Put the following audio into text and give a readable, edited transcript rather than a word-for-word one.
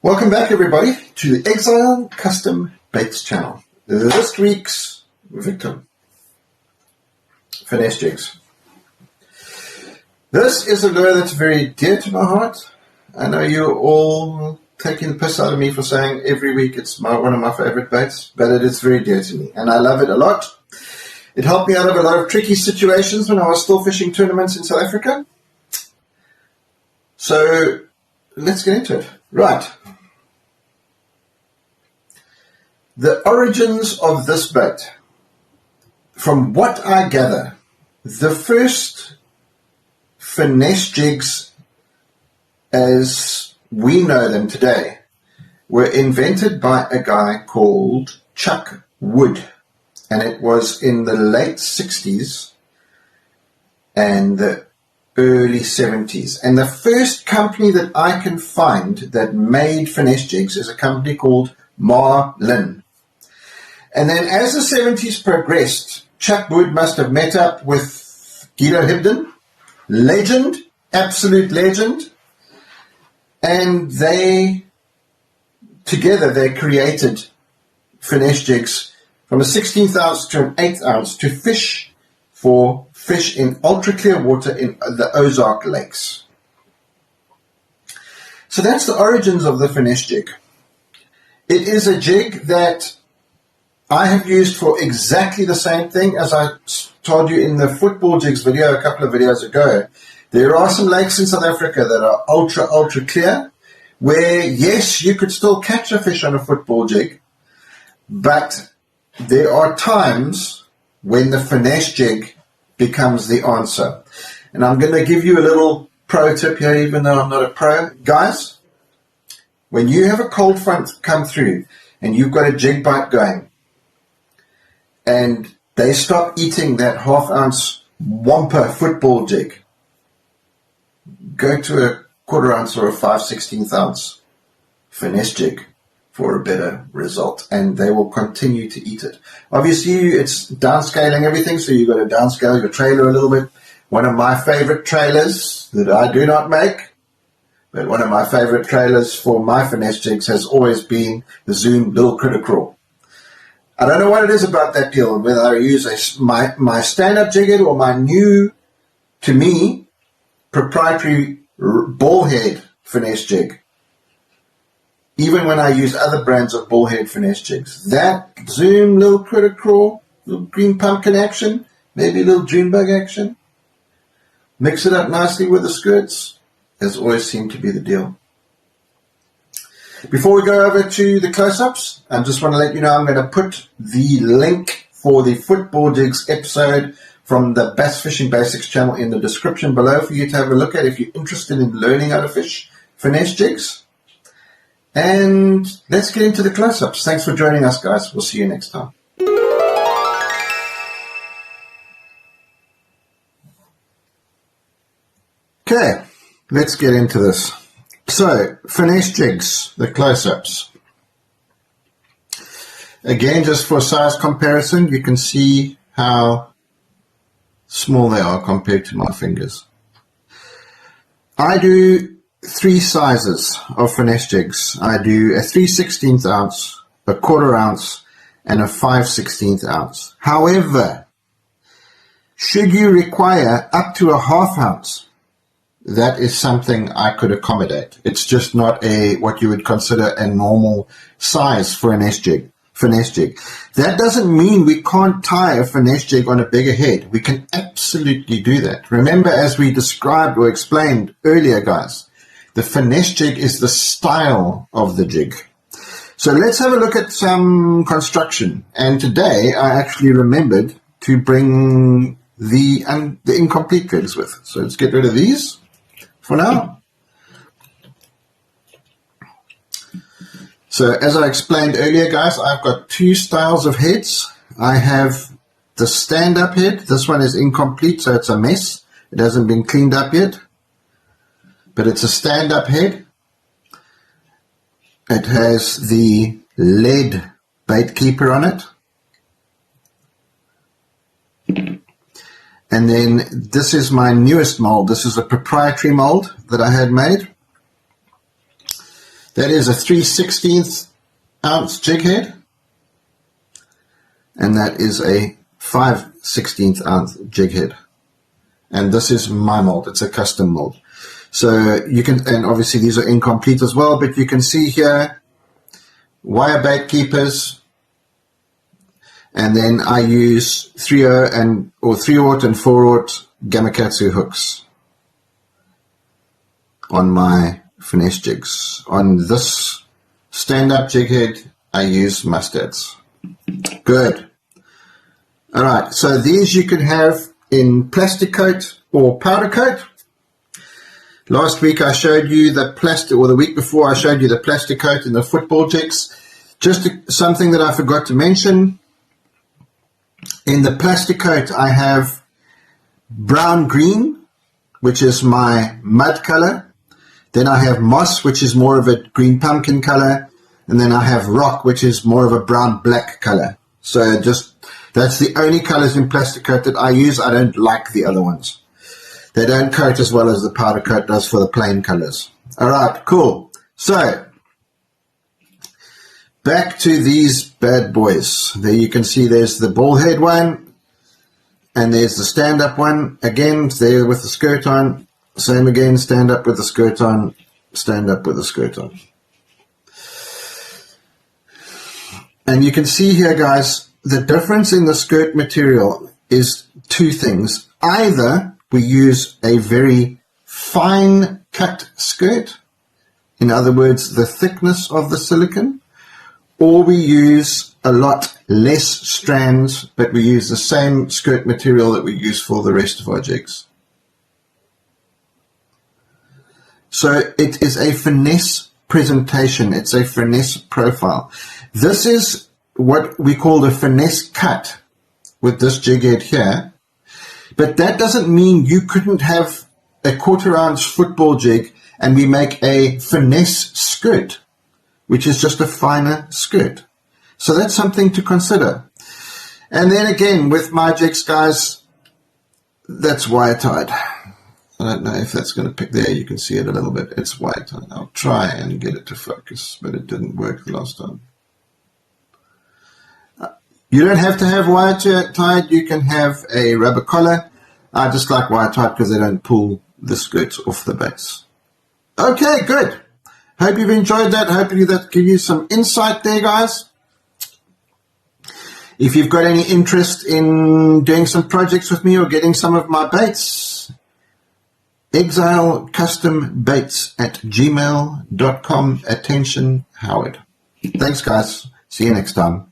Welcome back, everybody, to the Exile Custom Baits channel. This week's victim, Finesse Jigs. This is a lure that's very dear to my heart. I know you're all taking the piss out of me for saying every week it's one of my favorite baits, but it is very dear to me, and I love it a lot. It helped me out of a lot of tricky situations when I was still fishing tournaments in South Africa. So let's get into it. Right. The origins of this bait, from what I gather, the first finesse jigs as we know them today were invented by a guy called Chuck Wood, and it was in the late 60s and the early 70s. And the first company that I can find that made finesse jigs is a company called Marlin. And then as the 70s progressed, Chuck Wood must have met up with Guido Hibden, legend, absolute legend, and together they created finesse jigs from a 16th ounce to an 8th ounce to fish in ultra clear water in the Ozark Lakes. So that's the origins of the finesse jig. It is a jig that I have used for exactly the same thing as I told you in the football jigs video a couple of videos ago. There are some lakes in South Africa that are ultra clear, where yes, you could still catch a fish on a football jig, but there are times when the finesse jig becomes the answer. And I'm going to give you a little pro tip here, even though I'm not a pro. Guys, when you have a cold front come through and you've got a jig bite going, and they stop eating that half-ounce Wampa football jig, go to a quarter-ounce or a 5/16 ounce finesse jig for a better result, and they will continue to eat it. Obviously, it's downscaling everything, so you've got to downscale your trailer a little bit. One of my favorite trailers that I do not make, but one of my favorite trailers for my finesse jigs has always been the Zoom Little Critter Crawl. I don't know what it is about that deal, whether I use my stand-up jig head or my new, to me, proprietary ball head finesse jig. Even when I use other brands of ball head finesse jigs. That Zoom Little Critter Crawl, little green pumpkin action, maybe a little June bug action, mix it up nicely with the skirts, has always seemed to be the deal. Before we go over to the close-ups, I just want to let you know I'm going to put the link for the football jigs episode from the Bass Fishing Basics channel in the description below for you to have a look at if you're interested in learning how to fish finesse jigs. And let's get into the close-ups. Thanks for joining us, guys. We'll see you next time. Okay, let's get into this. So, finesse jigs, the close-ups. Again, just for size comparison, you can see how small they are compared to my fingers. I do three sizes of finesse jigs. I do a 3/16 ounce, a quarter ounce, and a 5/16 ounce. However, should you require up to a half ounce, that is something I could accommodate. It's just not what you would consider a normal size for an finesse jig. That doesn't mean we can't tie a finesse jig on a bigger head. We can absolutely do that. Remember, as we described or explained earlier, guys, the finesse jig is the style of the jig. So let's have a look at some construction. And today I actually remembered to bring the incomplete jigs with. So let's get rid of these for now. So as I explained earlier, guys, I've got two styles of heads. I have the stand-up head. This one is incomplete, so it's a mess. It hasn't been cleaned up yet. But it's a stand-up head. It has the lead bait keeper on it. And then this is my newest mold. This is a proprietary mold that I had made. That is a 3/16 ounce jig head, and that is a 5/16 ounce jig head. And this is my mold. It's a custom mold. So you can, and obviously these are incomplete as well, but you can see here wire bait keepers, and then I use 3/0 and 3/0 and 4/0 Gamakatsu hooks on my finesse jigs. On this stand-up jig head, I use mustards. Good. All right, so these you can have in plastic coat or powder coat. Last week I showed you the plastic, or the week before I showed you the plastic coat in the football jigs. Just something that I forgot to mention. In the plastic coat I have brown green, which is my mud color. Then I have moss, which is more of a green pumpkin color. And then I have rock, which is more of a brown black color. So just, that's the only colors in plastic coat that I use. I don't like the other ones. They don't coat as well as the powder coat does for the plain colors. All right, cool. So back to these bad boys. There you can see there's the ball head one, and there's the stand-up one. Again, there with the skirt on. Same again, stand up with the skirt on, stand up with the skirt on. And you can see here, guys, the difference in the skirt material is two things. Either we use a very fine cut skirt, in other words, the thickness of the silicone, or we use a lot less strands, but we use the same skirt material that we use for the rest of our jigs. So it is a finesse presentation. It's a finesse profile. This is what we call the finesse cut with this jig head here. But that doesn't mean you couldn't have a 1/4 ounce football jig and we make a finesse skirt, which is just a finer skirt. So that's something to consider. And then again, with my jigs, guys, that's wire tied. I don't know if that's going to pick there. You can see it a little bit. It's wire tied. I'll try and get it to focus, but it didn't work the last time. You don't have to have wire tied. You can have a rubber collar. I just like wire tied because they don't pull the skirts off the base. Okay, good. Hope you've enjoyed that. Hopefully that gives you some insight there, guys. If you've got any interest in doing some projects with me or getting some of my baits, exilecustombaits@gmail.com. Attention, Howard. Thanks, guys. See you next time.